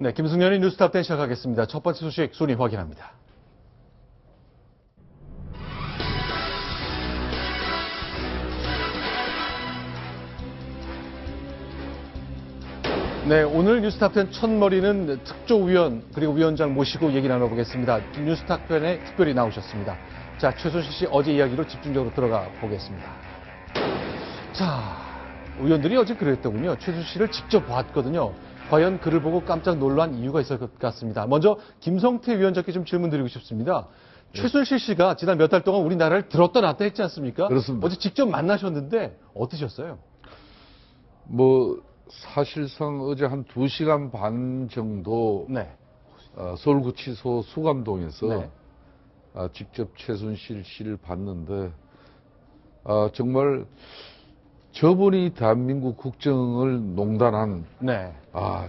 네, 김승현의 뉴스탑 10 시작하겠습니다. 첫 번째 소식 순위 확인합니다. 네, 오늘 뉴스탑 10 첫머리는 특조위원 그리고 위원장 모시고 얘기 나눠보겠습니다. 뉴스탑 10에 특별히 나오셨습니다. 자, 최순실 씨 어제 이야기로 집중적으로 들어가 보겠습니다. 자, 의원들이 어제 그랬더군요. 최순실 씨를 직접 봤거든요. 과연 그를 보고 깜짝 놀란 이유가 있을 것 같습니다. 먼저 김성태 위원장께 좀 질문 드리고 싶습니다. 최순실 씨가 지난 몇 달 동안 우리나라를 들었다 놨다 했지 않습니까? 그렇습니다. 어제 직접 만나셨는데 어떠셨어요? 사실상 어제 한 2시간 반 정도 네. 서울구치소 수감동에서 네. 직접 최순실 씨를 봤는데 정말 저분이 대한민국 국정을 농단한 네.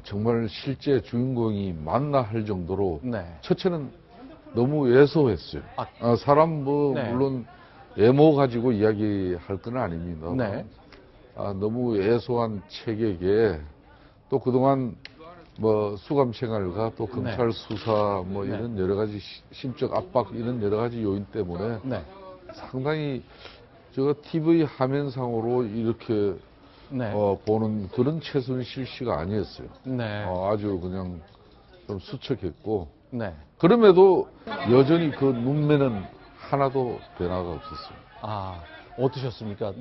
정말 실제 주인공이 맞나 할 정도로 네. 첫째는 너무 왜소했어요. 사람 네. 물론 외모 가지고 이야기할 건 아닙니다. 네. 너무 애소한 체격에 또 그동안 수감 생활과 또 검찰 수사 이런 여러 가지 심적 압박 이런 여러 가지 요인 때문에 네. 상당히 제가 TV 화면상으로 이렇게 보는 그런 최순실 씨가 아니었어요. 네. 아주 그냥 좀 수척했고 네. 그럼에도 여전히 그 눈매는 하나도 변화가 없었어요. 어떠셨습니까?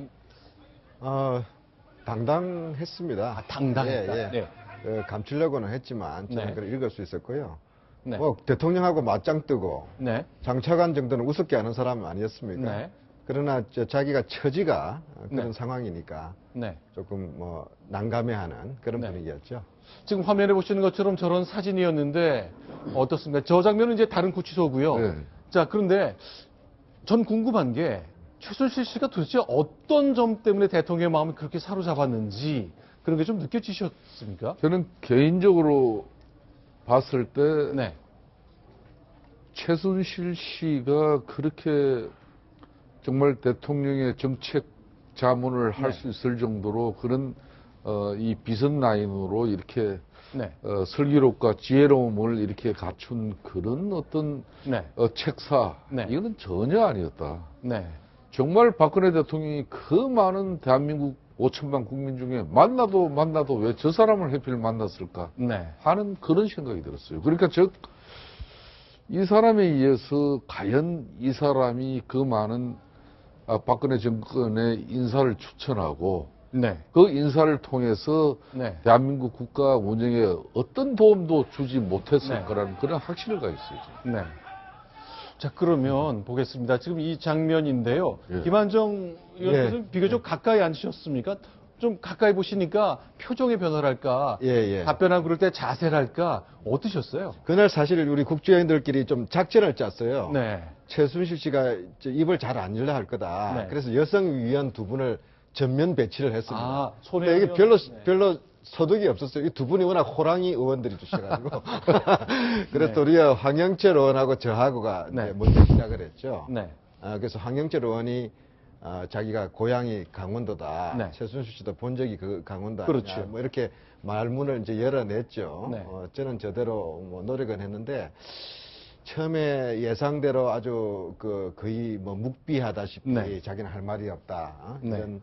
당당했습니다. 당당했다. 예. 감추려고는 했지만 저는 네. 그걸 읽을 수 있었고요. 네. 대통령하고 맞짱 뜨고 네. 장차관 정도는 우습게 하는 사람 아니었습니까? 네. 그러나 자기가 처지가 그런 네. 상황이니까 네. 조금 난감해하는 그런 네. 분위기였죠. 지금 화면에 보시는 것처럼 저런 사진이었는데 어떻습니까? 저 장면은 이제 다른 구치소고요. 네. 자, 그런데 전 궁금한 게 최순실 씨가 도대체 어떤 점 때문에 대통령의 마음을 그렇게 사로잡았는지 그런 게 좀 느껴지셨습니까? 저는 개인적으로 봤을 때 네. 최순실 씨가 그렇게 정말 대통령의 정책 자문을 할 수 있을 정도로 그런 이 비선 라인으로 이렇게 네. 슬기롭과 지혜로움을 이렇게 갖춘 그런 어떤 네. 책사 네. 이거는 전혀 아니었다. 네. 정말 박근혜 대통령이 그 많은 대한민국 5천만 국민 중에 만나도 왜 저 사람을 하필 만났을까 네. 하는 그런 생각이 들었어요. 그러니까 이 사람에 의해서 과연 이 사람이 그 많은 박근혜 정권의 인사를 추천하고 네. 그 인사를 통해서 네. 대한민국 국가 운영에 어떤 도움도 주지 못했을 네. 거라는 그런 확신을 가졌어요. 네. 자, 그러면 보겠습니다. 지금 이 장면인데요. 예. 김한정 의원께서는 비교적 가까이 앉으셨습니까? 좀 가까이 보시니까 표정의 변화랄까, 답변하고 그럴 때 자세랄까, 어떠셨어요? 그날 사실 우리 국회의원들끼리 좀 작전을 짰어요. 네. 최순실 씨가 입을 잘 안 열려 할 거다. 네. 그래서 여성위원 2분을 전면 배치를 했습니다. 손혜원 근데 이게 의원? 별로 소득이 없었어요. 이 2분이 워낙 호랑이 의원들이 주셔가지고. 그래서 네. 우리 황영철 의원하고 저하고가 네. 먼저 시작을 했죠. 네. 그래서 황영철 의원이 자기가 고향이 강원도다. 네. 최순실 씨도 본 적이 그 강원도 그렇죠. 아니냐. 이렇게 말문을 이제 열어냈죠. 네. 저는 저대로 노력은 했는데 처음에 예상대로 아주 거의 묵비하다시피 네. 자기는 할 말이 없다. 네. 이런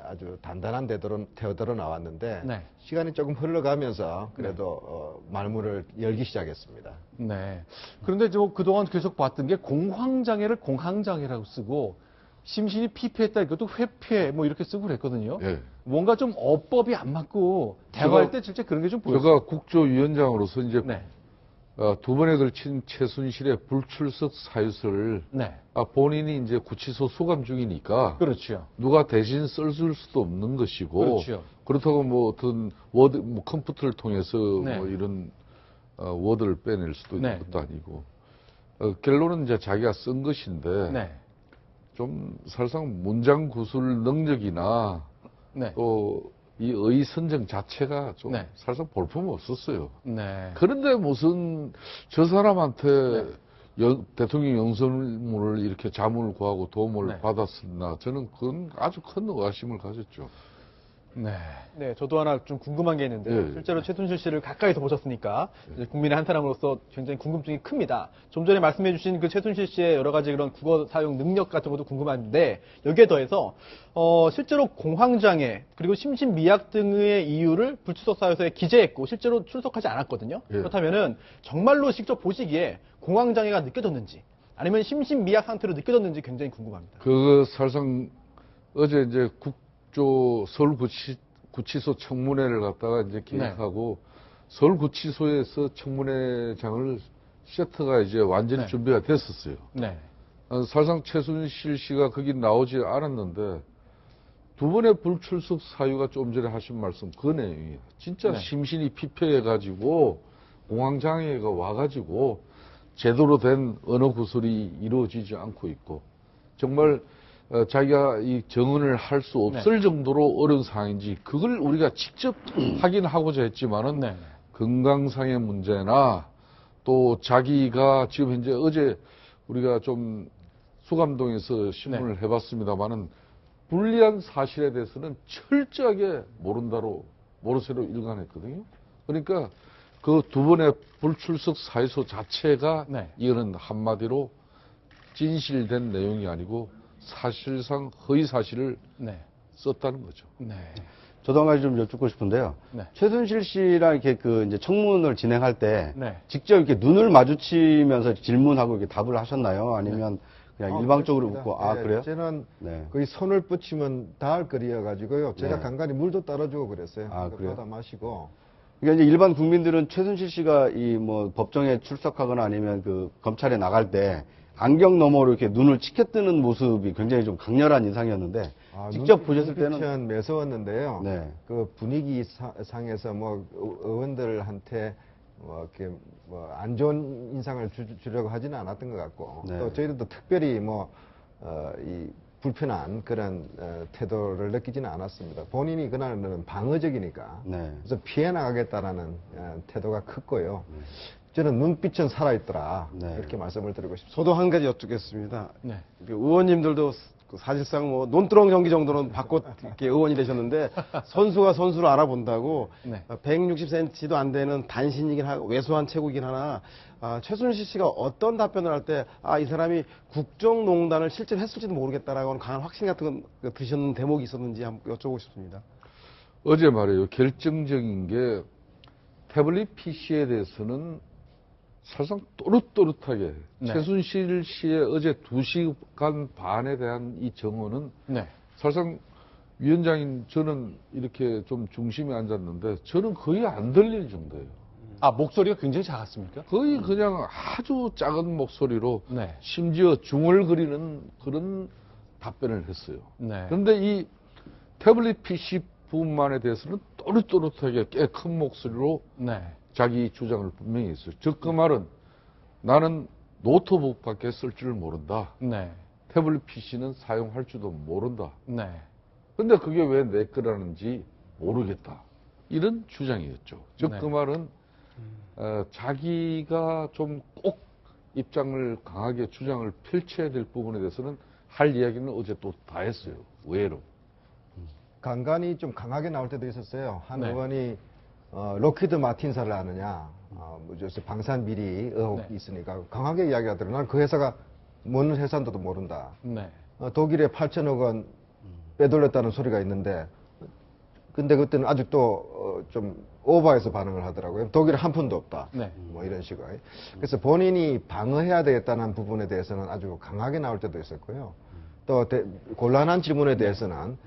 아주 단단한 태도로 나왔는데 네. 시간이 조금 흘러가면서 그래도 말문을 열기 시작했습니다. 네. 그런데 그동안 계속 봤던 게 공황장애를 공황장애라고 쓰고 심신이 피폐했다 이것도 회피해 이렇게 쓰고 그랬거든요. 예. 뭔가 좀 어법이 안 맞고 대화할 때 진짜 그런 게 좀 보였어요. 제가 국조위원장으로서 이제 네. 2번에 걸친 최순실의 불출석 사유서를 네. 본인이 이제 구치소 수감 중이니까 그렇죠. 누가 대신 써줄 수도 없는 것이고 그렇죠. 그렇다고 어떤 워드 컴퓨터를 통해서 네. 이런 워드를 빼낼 수도 있는 네. 것도 아니고 결론은 이제 자기가 쓴 것인데 네. 좀 사실상 문장 구술 능력이나 네. 또 이 의 선정 자체가 좀 네. 사실상 볼품 없었어요. 네. 그런데 무슨 저 사람한테 대통령 영선물을 이렇게 자문을 구하고 도움을 네. 받았었나 저는 그건 아주 큰 의아심을 가졌죠. 네. 네, 저도 하나 좀 궁금한 게 있는데 네. 실제로 최순실 씨를 가까이서 보셨으니까 이제 국민의 한 사람으로서 굉장히 궁금증이 큽니다. 좀 전에 말씀해주신 그 최순실 씨의 여러 가지 그런 국어 사용 능력 같은 것도 궁금한데 여기에 더해서 실제로 공황장애 그리고 심신미약 등의 이유를 불출석 사유서에 기재했고 실제로 출석하지 않았거든요. 예. 그렇다면은 정말로 직접 보시기에 공황장애가 느껴졌는지 아니면 심신미약 상태로 느껴졌는지 굉장히 궁금합니다. 그 사실상 어제 이제 서울구치소 청문회를 갖다가 이제 기획하고 서울구치소에서 청문회장을 세트가 이제 완전히 네. 준비가 됐었어요. 네. 사실상 최순실 씨가 거기 나오지 않았는데 두 번의 불출석 사유가 좀 전에 하신 말씀 그 내용이에요. 진짜 네. 심신이 피폐해가지고 공황장애가 와가지고 제대로 된 언어 구술이 이루어지지 않고 있고 정말 자기가 이 정언을 할 수 없을 정도로 어려운 상황인지 그걸 우리가 직접 확인하고자 했지만은 네. 건강상의 문제나 또 자기가 지금 현재 어제 우리가 좀 수감동에서 신문을 해봤습니다만은 불리한 사실에 대해서는 철저하게 모르쇠로 일관했거든요. 그러니까 그 두 번의 불출석 사유서 자체가 네. 이거는 한마디로 진실된 내용이 아니고 사실상 허위 사실을 네. 썼다는 거죠. 네. 저도 한 가지 좀 여쭙고 싶은데요. 네. 최순실 씨랑 이렇게 그 이제 청문을 진행할 때 네. 직접 이렇게 눈을 마주치면서 질문하고 이렇게 답을 하셨나요? 아니면 그냥 일방적으로 그렇습니다. 묻고 아 예, 그래요? 저는 네. 거의 손을 뻗치면 닿을 거리여가지고요. 제가 네. 간간히 물도 따라주고 그랬어요. 아, 그거 그래요? 받아 마시고. 그러니까 이제 일반 국민들은 최순실 씨가 이 뭐 법정에 출석하거나 아니면 그 검찰에 나갈 때 안경 너머로 이렇게 눈을 치켜뜨는 모습이 굉장히 좀 강렬한 인상이었는데 직접 보셨을 때는 눈빛은 매서웠는데요. 네. 그 분위기 상에서 뭐 의원들한테 뭐 이렇게 뭐 안 좋은 인상을 주려고 하지는 않았던 것 같고 네. 또 저희들도 특별히 이 불편한 그런 태도를 느끼지는 않았습니다. 본인이 그날은 방어적이니까 네. 그래서 피해 나가겠다라는 태도가 컸고요. 저는 눈빛은 살아있더라 네. 이렇게 말씀을 드리고 싶습니다. 저도 한 가지 여쭙겠습니다. 네. 그 의원님들도 사실상 뭐 논두렁 경기 정도는 받고 이렇게 의원이 되셨는데 선수가 선수를 알아본다고 네. 160cm도 안 되는 단신이긴 하고 왜소한 체구이긴 하나 최순실 씨가 어떤 답변을 할 때 이 사람이 국정농단을 실제로 했을지도 모르겠다라고 하는 강한 확신 같은 거 드셨는 대목이 있었는지 한번 여쭤보고 싶습니다. 어제 말이에요. 결정적인 게 태블릿 PC에 대해서는 사실상 또렷또렷하게 네. 최순실 씨의 어제 2시간 반에 대한 이 정언은 네. 사실상 위원장인 저는 이렇게 좀 중심에 앉았는데 저는 거의 안 들릴 정도예요. 아, 목소리가 굉장히 작았습니까? 거의 그냥 아주 작은 목소리로 네. 심지어 중얼거리는 그런 답변을 했어요. 네. 그런데 이 태블릿 PC 부분만에 대해서는 또렷또렷하게 꽤 큰 목소리로 네. 자기 주장을 분명히 했어요. 즉 그 말은 나는 노트북밖에 쓸 줄 모른다. 네. 태블릿 PC는 사용할 줄도 모른다. 네. 근데 그게 왜 내 거라는지 모르겠다. 이런 주장이었죠. 즉 그 네. 말은 자기가 좀 꼭 입장을 강하게 주장을 펼쳐야 될 부분에 대해서는 할 이야기는 어제 또 다 했어요. 의외로. 간간히 좀 강하게 나올 때도 있었어요. 한 네. 의원이 록히드 마틴사를 아느냐, 요새 방산 비리 의혹이 네. 있으니까 강하게 이야기하더라고요. 난 그 회사가 뭔 회사인지도 모른다. 네. 독일에 8천억 원 빼돌렸다는 소리가 있는데, 근데 그때는 아직도 좀 오버해서 반응을 하더라고요. 독일에 한 푼도 없다. 네. 뭐 이런 식으로. 그래서 본인이 방어해야 되겠다는 부분에 대해서는 아주 강하게 나올 때도 있었고요. 또 곤란한 질문에 대해서는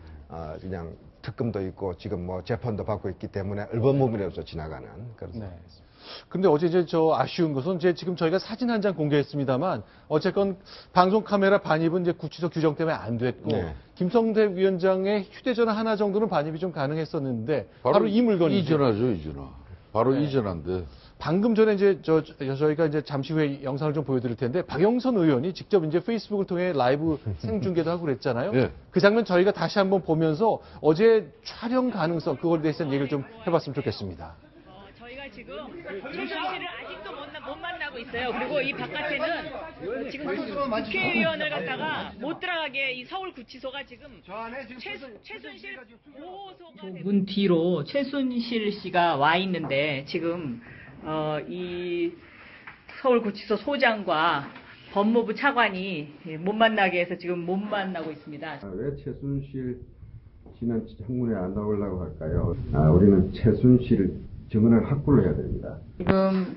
그냥 특검도 있고 지금 뭐 재판도 받고 있기 때문에 얼버무리면서 지나가는 그런 네. 상황이었습니다. 근데 어제 이제 아쉬운 것은 지금 저희가 사진 한 장 공개했습니다만 어쨌건 방송 카메라 반입은 이제 구치소 규정 때문에 안 됐고 네. 김성대 위원장의 휴대전화 하나 정도는 반입이 좀 가능했었는데 바로 이 물건이 이 전화죠, 이 전화. 바로 네. 이 전화인데. 방금 전에 이제 저희가 이제 잠시 후에 영상을 좀 보여드릴 텐데 박영선 의원이 직접 이제 페이스북을 통해 라이브 생중계도 하고 그랬잖아요. 예. 그 장면 저희가 다시 한번 보면서 어제 촬영 가능성 그거에 대해서 얘기를 좀 해봤으면 좋겠습니다. 저희가 지금 최순실을 아직도 못 만나고 있어요. 그리고 이 바깥에는 지금 국회의원을 갖다가 못 들어가게 이 서울구치소가 지금 최순실 보호소가 문 뒤로 최순실 씨가 와 있는데 지금 이 서울구치소 소장과 법무부 차관이 못 만나게 해서 지금 못 만나고 있습니다. 왜 최순실 씨는 청문회 안 나오려고 할까요? 우리는 최순실 증언을 확보를 해야 됩니다. 지금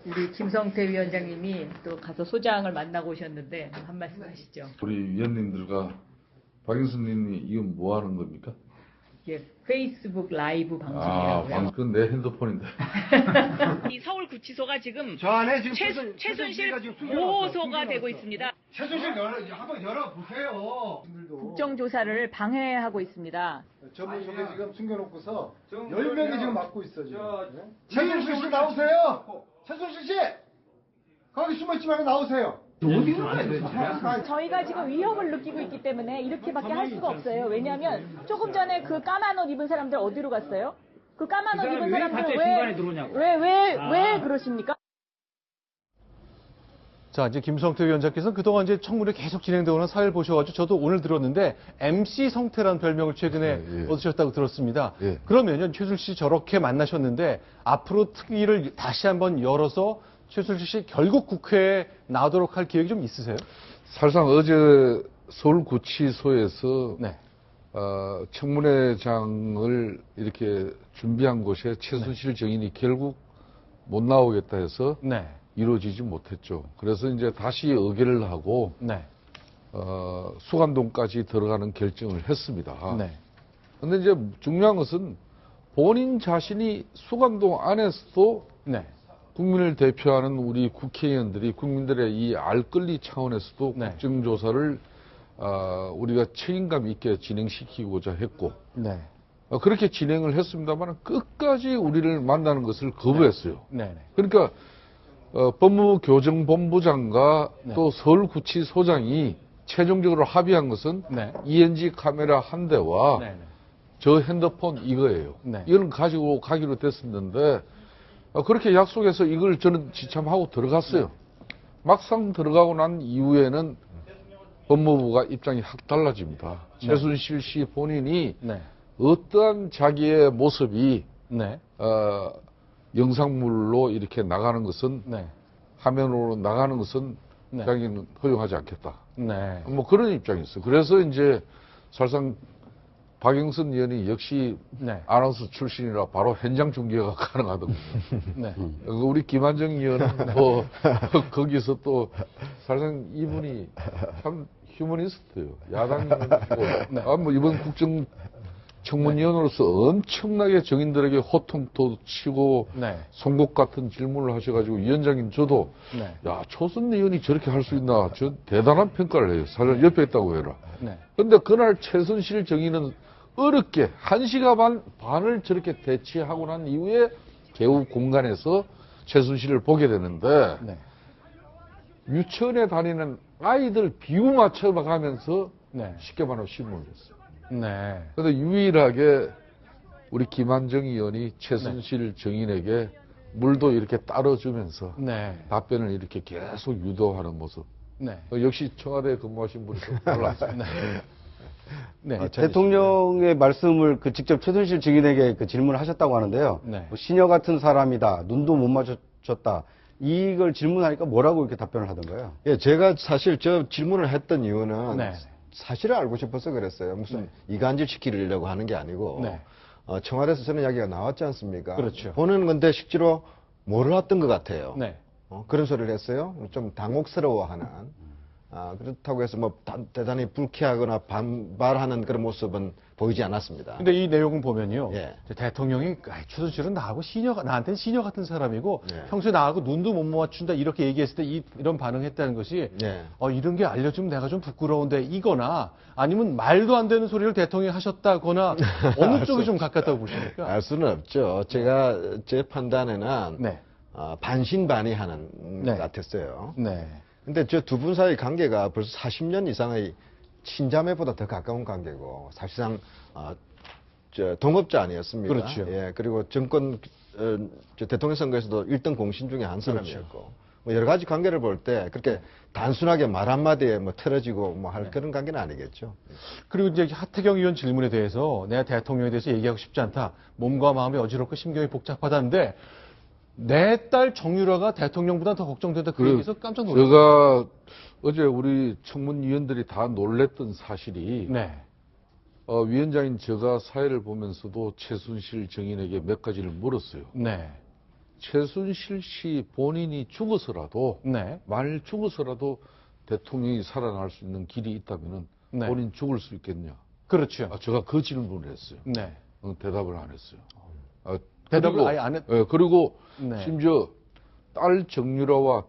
우리 김성태 위원장님이 또 가서 소장을 만나고 오셨는데 한 말씀 하시죠. 우리 위원님들과 박영선님이 이건 뭐 하는 겁니까? 이게 페이스북 라이브 방송이라고요. 그건 내 핸드폰인데. 이 서울구치소가 지금 저 안에 지금 최순실 보호소가 되고 있습니다. 최순실 한번 열어보세요. 국정조사를 방해하고 있습니다. 전문석에 지금 숨겨놓고서 10명이 지금 맡고 있어 지금. 최순실 씨 나오세요. 최순실 씨 거기 숨어있지 말고 나오세요. 저희가 지금 위협을 느끼고 있기 때문에 이렇게밖에 할 수가 없어요. 왜냐하면 조금 전에 그 까만 옷 입은 사람들 어디로 갔어요? 그 까만 옷 입은 사람들 왜 그러십니까? 자, 이제 김성태 위원장께서는 그동안 이제 청문회 계속 진행되고 있는 사회를 보셔가지고 저도 오늘 들었는데 MC 성태라는 별명을 최근에 얻으셨다고 들었습니다. 그러면요, 최순실 씨 저렇게 만나셨는데 앞으로 특위를 다시 한번 열어서 최순실 씨 결국 국회에 나오도록 할 계획이 좀 있으세요? 사실상 어제 서울구치소에서 청문회장을 이렇게 준비한 곳에 최순실 증인이 결국 못 나오겠다 해서 이루어지지 못했죠. 그래서 이제 다시 의결을 하고 수감동까지 들어가는 결정을 했습니다. 그런데 이제 중요한 것은 본인 자신이 수감동 안에서도 국민을 대표하는 우리 국회의원들이 국민들의 이 알권리 차원에서도 국정조사를 우리가 책임감 있게 진행시키고자 했고 그렇게 진행을 했습니다만 끝까지 우리를 만나는 것을 거부했어요. 그러니까 법무부 교정본부장과 또 서울구치소장이 최종적으로 합의한 것은 ENG 카메라 한 대와 저 핸드폰 이거예요. 이걸 가지고 가기로 됐었는데 그렇게 약속해서 이걸 저는 지참하고 들어갔어요. 막상 들어가고 난 이후에는 법무부가 입장이 확 달라집니다. 최순실 씨 본인이 어떠한 자기의 모습이 영상물로 이렇게 나가는 것은 화면으로 나가는 것은 자기는 허용하지 않겠다. 뭐 그런 입장이었어요. 그래서 이제 사실상 박영선 의원이 역시 아나운서 출신이라 바로 현장 중계가 가능하더군요. 우리 김한정 의원은 뭐 거기서 또 사실상 이분이 참 휴머니스트예요. 야당 의원이고 뭐 이번 국정 청문위원으로서 엄청나게 정인들에게 호통도 치고 송곳 같은 질문을 하셔가지고 위원장님 저도 야 초선 의원이 저렇게 할 수 있나 저 대단한 평가를 해요. 사실 옆에 있다고 해라. 그런데 그날 최순실 정의는 어렵게 1시간 반을 저렇게 대치하고 난 이후에 개우 공간에서 최순실을 보게 되는데 유치원에 다니는 아이들 비유 맞춰가면서 쉽게 말하면 신문을 했어요. 그런데 유일하게 우리 김한정 의원이 최순실 정인에게 물도 이렇게 따라주면서 답변을 이렇게 계속 유도하는 모습. 역시 청와대에 근무하신 분이 좀 달랐습니다. 대통령의 말씀을 직접 최순실 증인에게 질문을 하셨다고 하는데요. 뭐 시녀 같은 사람이다. 눈도 못 맞췄다. 이걸 질문하니까 뭐라고 이렇게 답변을 하던가요? 예, 제가 사실 저 질문을 했던 이유는 사실을 알고 싶어서 그랬어요. 무슨 이간질 시키려고 하는 게 아니고 청와대에서 저는 이야기가 나왔지 않습니까? 보는 건데 실제로 몰랐던 것 같아요. 그런 소리를 했어요. 좀 당혹스러워하는. 그렇다고 해서 뭐 대단히 불쾌하거나 반발하는 그런 모습은 보이지 않았습니다. 근데 이 내용을 보면요. 대통령이 최순실은 나한테는 시녀 같은 사람이고 평소에 나하고 눈도 못 맞춘다 이렇게 얘기했을 때 이런 반응했다는 것이 이런 게 알려주면 내가 좀 부끄러운데 이거나 아니면 말도 안 되는 소리를 대통령이 하셨다거나 어느 쪽이 좀 가깝다고 보십니까? 알 수는 없죠. 제 판단에는 반신반의하는 것 같았어요. 근데 저 두 분 사이 관계가 벌써 40년 이상의 친자매보다 더 가까운 관계고 사실상 동업자 아니었습니까? 그렇죠. 그리고 정권 저 대통령 선거에서도 1등 공신 중에 한 사람이었고 뭐 여러 가지 관계를 볼 때 그렇게 단순하게 말 한마디에 뭐 틀어지고 뭐 할 그런 관계는 아니겠죠. 그리고 이제 하태경 의원 질문에 대해서 내가 대통령에 대해서 얘기하고 싶지 않다. 몸과 마음이 어지럽고 심경이 복잡하다는데 내 딸 정유라가 대통령보다 더 걱정된다. 그 얘기에서 깜짝 놀랐어요. 제가 어제 우리 청문위원들이 다 놀랬던 사실이 네. 위원장인 제가 사회를 보면서도 최순실 정인에게 몇 가지를 물었어요. 네. 최순실 씨 본인이 죽어서라도 네. 만일 죽어서라도 대통령이 살아날 수 있는 길이 있다면은 네. 본인 죽을 수 있겠냐? 그렇죠. 제가 그 질문을 했어요. 네. 대답을 안 했어요. 대답을 그리고, 아예 안 했. 그리고 네. 심지어 딸 정유라와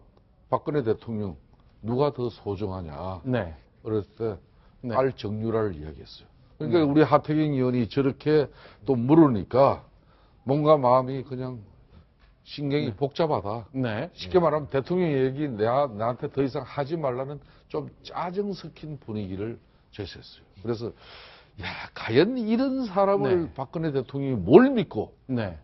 박근혜 대통령 누가 더 소중하냐? 네. 그랬을 때 네. 딸 정유라를 이야기했어요. 그러니까 우리 하태경 의원이 저렇게 또 물으니까 뭔가 마음이 그냥 신경이 복잡하다. 네. 쉽게 말하면 대통령 얘기 나한테 더 이상 하지 말라는 좀 짜증 섞인 분위기를 제시했어요. 그래서 야, 과연 이런 사람을 네. 박근혜 대통령이 뭘 믿고 네.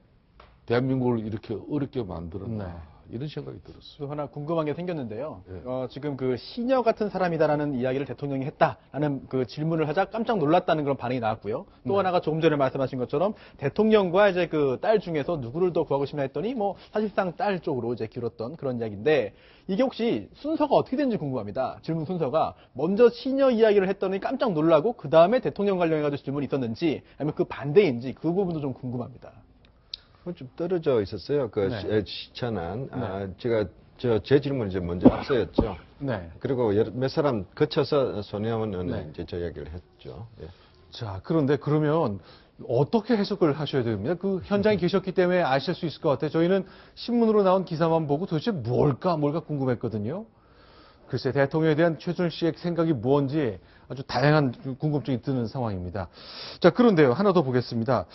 대한민국을 이렇게 어렵게 만들었나 네. 이런 생각이 들었어요. 또 하나 궁금한 게 생겼는데요. 네. 지금 그 시녀 같은 사람이다라는 이야기를 대통령이 했다라는 그 질문을 하자 깜짝 놀랐다는 그런 반응이 나왔고요. 또 네. 하나가 조금 전에 말씀하신 것처럼 대통령과 이제 그 딸 중에서 누구를 더 구하고 싶나 했더니 뭐 사실상 딸 쪽으로 이제 기울었던 그런 이야기인데 이게 혹시 순서가 어떻게 되는지 궁금합니다. 질문 순서가 먼저 시녀 이야기를 했더니 깜짝 놀라고 그 다음에 대통령 관련해가지고 질문이 있었는지 아니면 그 반대인지 그 부분도 좀 궁금합니다. 좀 떨어져 있었어요. 그 네. 시차는 제가 제 질문이 이제 먼저 앞서였죠. 네. 그리고 몇 사람 거쳐서 손혜원 의원이 네. 이제 저 이야기를 했죠. 예. 자, 그런데 그러면 어떻게 해석을 하셔야 됩니다. 그 현장에 계셨기 때문에 아실 수 있을 것 같아요. 저희는 신문으로 나온 기사만 보고 도대체 뭘까 궁금했거든요. 글쎄, 대통령에 대한 최순실 씨의 생각이 뭔지 아주 다양한 궁금증이 드는 상황입니다. 자, 그런데요. 하나 더 보겠습니다.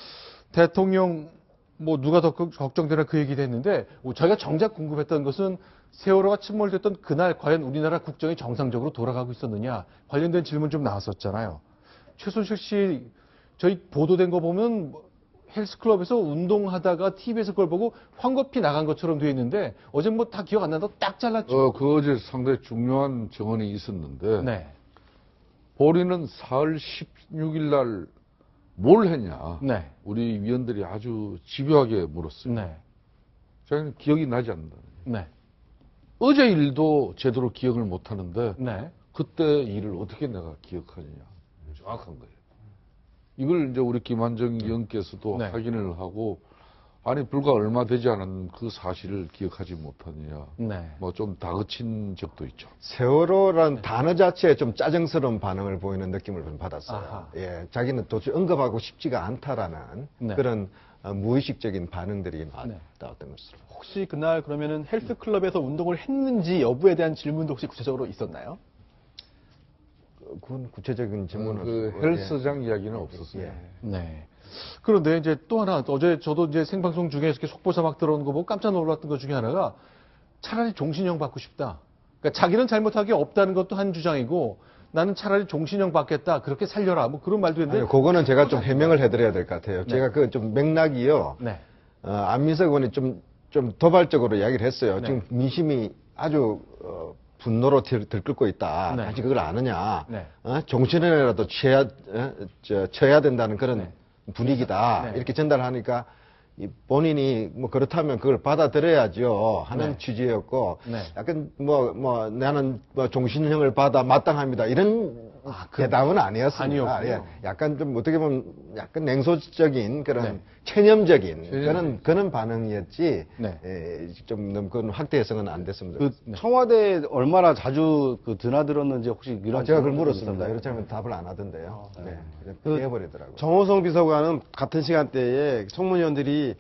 대통령 뭐 누가 더 걱정되나 그 얘기도 했는데 저희가 정작 궁금했던 것은 세월호가 침몰됐던 그날 과연 우리나라 국정이 정상적으로 돌아가고 있었느냐 관련된 질문 좀 나왔었잖아요. 최순실 씨 저희 보도된 거 보면 헬스클럽에서 운동하다가 TV에서 그걸 보고 황급히 나간 것처럼 돼 있는데 어제 뭐 다 기억 안 난다고 딱 잘랐죠. 그 어제 상당히 중요한 정언이 있었는데 네. 본인은 4월 16일 날 뭘 했냐? 네. 우리 위원들이 아주 집요하게 물었어요. 네. 저는 기억이 나지 않는다. 네. 어제 일도 제대로 기억을 못 하는데 네. 그때 일을 어떻게 내가 기억하느냐. 정확한 거예요. 이걸 이제 우리 김한정 의원께서도 네. 확인을 하고 아니 불과 얼마 되지 않은 그 사실을 기억하지 못하느냐. 네. 뭐 좀 다그친 적도 있죠. 세월호라는 단어 자체에 좀 짜증스러운 반응을 보이는 느낌을 좀 받았어요. 아하. 예, 자기는 도저히 언급하고 싶지가 않다라는 네. 그런 무의식적인 반응들이 나왔던 것으로. 혹시 그날 그러면은 헬스클럽에서 운동을 했는지 여부에 대한 질문도 혹시 구체적으로 있었나요? 그건 구체적인 질문은 그 헬스장 이야기는 없었어요. 예. 네. 그런데 이제 또 하나, 어제 저도 이제 생방송 중에 이렇게 속보사 막 들어오는 거 보고 깜짝 놀랐던 것 중에 하나가 차라리 종신형 받고 싶다. 그러니까 자기는 잘못한 게 없다는 것도 한 주장이고 나는 차라리 종신형 받겠다. 그렇게 살려라. 뭐 그런 말도 했는데. 아니, 그거는 제가 좀 해명을 해드려야 될 것 같아요. 제가 그 좀 맥락이요. 네. 안민석 의원이 좀 도발적으로 이야기를 했어요. 네. 지금 민심이 아주 분노로 들끓고 있다. 네. 아직 그걸 아느냐. 네. 정신이라도 쳐야 된다는 그런 네. 분위기다. 네. 이렇게 전달하니까 본인이 뭐 그렇다면 그걸 받아들여야죠 하는 네. 취지였고 네. 약간 나는 종신형을 받아 마땅합니다 이런 대답은 아니었습니다. 아니었군요. 예, 약간 좀 어떻게 보면 약간 냉소적인 그런 네. 체념적인 그런 반응이었지 네. 좀 너무 그건 확대 해석은 안 됐습니다. 그 청와대에 얼마나 자주 그 드나들었는지 혹시 이런 제가 그걸 질문이 물었습니다. 있었나요? 이렇게 하면 답을 안 하던데요. 네, 그 피해버리더라고요. 정호성 비서관은 같은 시간대에 청문위원들이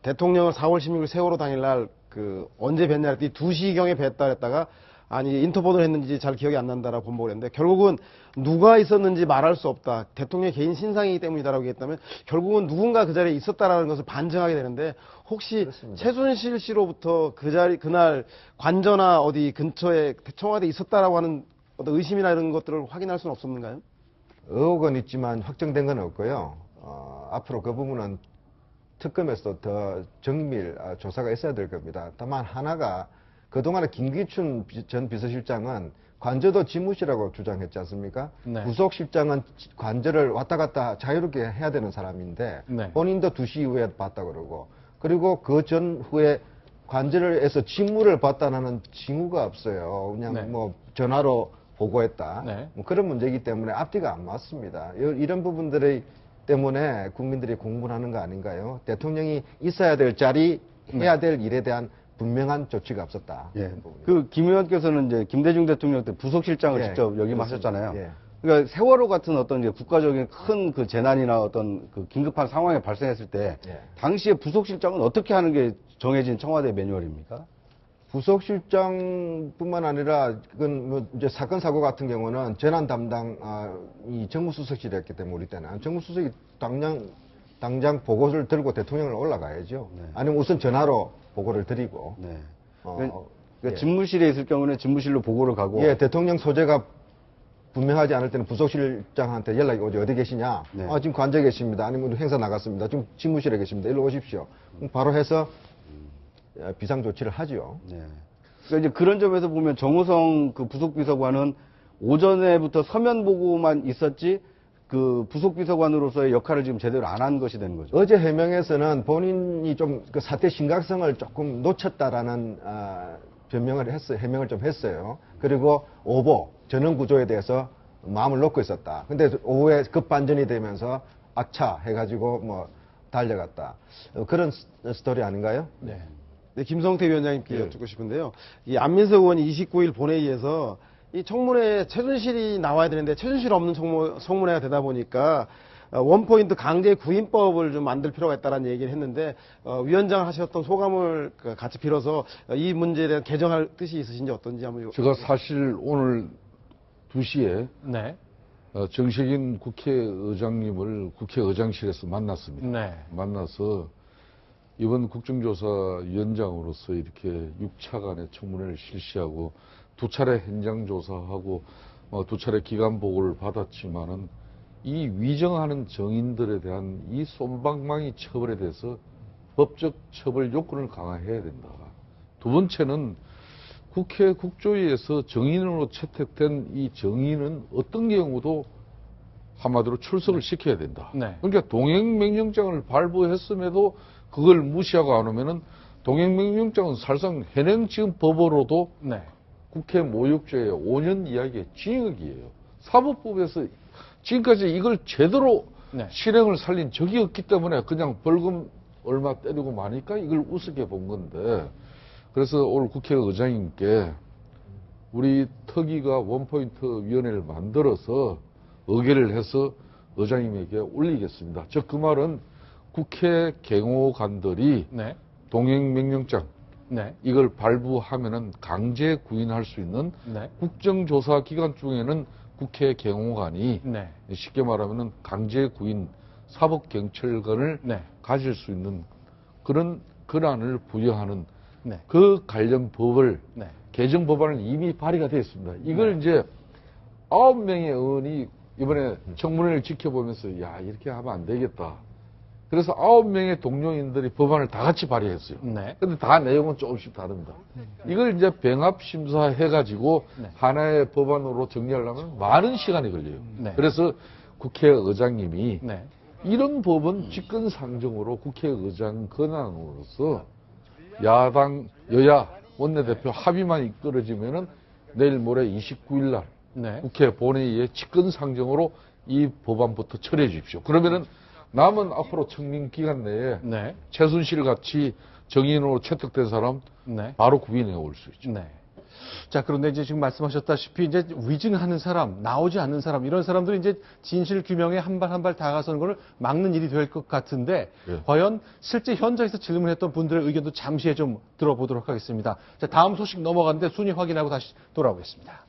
대통령을 4월 16일 세월호 당일날 그 언제 뵀냐 했더니 2시경에 뵀다 했다가 아니 인터보를 했는지 잘 기억이 안 난다라고 번복을 했는데 결국은 누가 있었는지 말할 수 없다. 대통령의 개인 신상이기 때문이다라고 얘기했다면 결국은 누군가 그 자리에 있었다라는 것을 반증하게 되는데 혹시 그렇습니다. 최순실 씨로부터 그날 관저나 어디 근처에 청와대에 있었다라고 하는 어떤 의심이나 이런 것들을 확인할 수는 없었는가요? 의혹은 있지만 확정된 건 없고요. 앞으로 그 부분은 특검에서 더 정밀 조사가 있어야 될 겁니다. 다만 하나가 그동안에 김기춘 전 비서실장은 관저도 지무시라고 주장했지 않습니까? 네. 부속실장은 관저를 왔다 갔다 자유롭게 해야 되는 사람인데 네. 본인도 2시 이후에 봤다 그러고 그리고 그 전후에 관저를 해서 직무를 봤다는 징후가 없어요. 그냥 네. 뭐 전화로 보고했다. 네. 뭐 그런 문제이기 때문에 앞뒤가 안 맞습니다. 이런 부분들이 때문에 국민들이 공분하는 거 아닌가요? 대통령이 있어야 될 자리, 해야 될 일에 대한 분명한 조치가 없었다. 예. 그 김 의원께서는 이제 김대중 대통령 때 부속실장을 예, 직접 그렇습니다. 역임하셨잖아요. 예. 그러니까 세월호 같은 어떤 이제 국가적인 큰 그 재난이나 어떤 그 긴급한 상황이 발생했을 때 예. 당시에 부속실장은 어떻게 하는 게 정해진 청와대 매뉴얼입니까? 부속실장뿐만 아니라 그건 뭐 이제 사건 사고 같은 경우는 재난 담당이 정무수석실이었기 때문에 우리 때는 정무수석이 당장 보고를 들고 대통령을 올라가야죠. 네. 아니면 우선 전화로 보고를 드리고. 네. 그러니까 그러니까 집무실에 있을 경우는 집무실로 보고를 가고. 예, 대통령 소재가 분명하지 않을 때는 부속실장한테 연락이 오죠. 어디 계시냐? 네. 지금 관저에 계십니다. 아니면 행사 나갔습니다. 지금 집무실에 계십니다. 일로 오십시오. 그럼 바로 해서 비상 조치를 하죠. 네. 그러니까 이제 그런 점에서 보면 정호성 그 부속비서관은 오전에부터 서면 보고만 있었지 그 부속비서관으로서의 역할을 지금 제대로 안 한 것이 되는 거죠. 어제 해명에서는 본인이 좀 그 사태 심각성을 조금 놓쳤다라는 변명을 했어요. 해명을 좀 했어요. 그리고 오보 전원 구조에 대해서 마음을 놓고 있었다. 근데 오후에 급반전이 되면서 악차 해가지고 뭐 달려갔다. 그런 스토리 아닌가요? 네. 네, 김성태 위원장님께 여쭙고 싶은데요. 이 안민석 의원이 29일 본회의에서 이 청문회에 최순실이 나와야 되는데 최순실 없는 청문회가 되다 보니까 원포인트 강제 구인법을 좀 만들 필요가 있다는 얘기를 했는데 위원장 하셨던 소감을 같이 빌어서 이 문제에 대한 개정할 뜻이 있으신지 어떤지 한번 제가 사실 오늘 2시에 네. 정식인 국회의장님을 국회의장실에서 만났습니다. 네. 만나서 이번 국정조사위원장으로서 이렇게 6차간의 청문회를 실시하고 2차례 현장 조사하고 2차례 기간 보고를 받았지만은 이 위정하는 정인들에 대한 이 솜방망이 처벌에 대해서 법적 처벌 요건을 강화해야 된다. 두 번째는 국회 국조위에서 정인으로 채택된 이 정인은 어떤 경우도 한마디로 출석을 시켜야 된다. 네. 그러니까 동행명령장을 발부했음에도 그걸 무시하고 안 오면은 동행명령장은 사실상 현행 지금 법으로도 네. 국회 모욕죄에 5년 이하의 징역이에요. 사법부에서 지금까지 이걸 제대로 네. 실행을 살린 적이 없기 때문에 그냥 벌금 얼마 때리고 마니까 이걸 우습게 본 건데 그래서 오늘 국회의장님께 우리 특위가 원포인트 위원회를 만들어서 의결을 해서 의장님에게 올리겠습니다. 즉 그 말은 국회 경호관들이 네. 동행명령장 네. 이걸 발부하면은 강제 구인할 수 있는 네. 국정조사 기간 중에는 국회 경호관이 네. 쉽게 말하면은 강제 구인 사법경찰관을 네. 가질 수 있는 그런 권한을 부여하는 네. 그 관련 법을 네. 개정 법안은 이미 발의가 되어 있습니다. 이걸 이제 9명의 의원이 이번에 청문회를 지켜보면서 야 이렇게 하면 안 되겠다. 그래서 9명의 동료인들이 법안을 다 같이 발의했어요. 네. 근데 다 내용은 조금씩 다릅니다. 이걸 이제 병합 심사해가지고 네. 하나의 법안으로 정리하려면 많은 시간이 걸려요. 네. 그래서 국회의장님이 네. 이런 법은 직권상정으로 국회의장 권한으로서 야당, 여야, 원내대표 합의만 이끌어지면은 내일 모레 29일 날 네. 국회 본회의에 직권상정으로 이 법안부터 처리해 주십시오. 그러면은 남은 앞으로 청림 기간 내에 네. 최순실 같이 정인으로 채택된 사람 네. 바로 구인해 올 수 있죠. 네. 자, 그런데 이제 지금 말씀하셨다시피 이제 위증하는 사람, 나오지 않는 사람, 이런 사람들이 이제 진실 규명에 한 발 한 발 다가서는 것을 막는 일이 될 것 같은데, 예. 과연 실제 현장에서 질문했던 분들의 의견도 잠시 후에 좀 들어보도록 하겠습니다. 자, 다음 소식 넘어가는데 순위 확인하고 다시 돌아오겠습니다.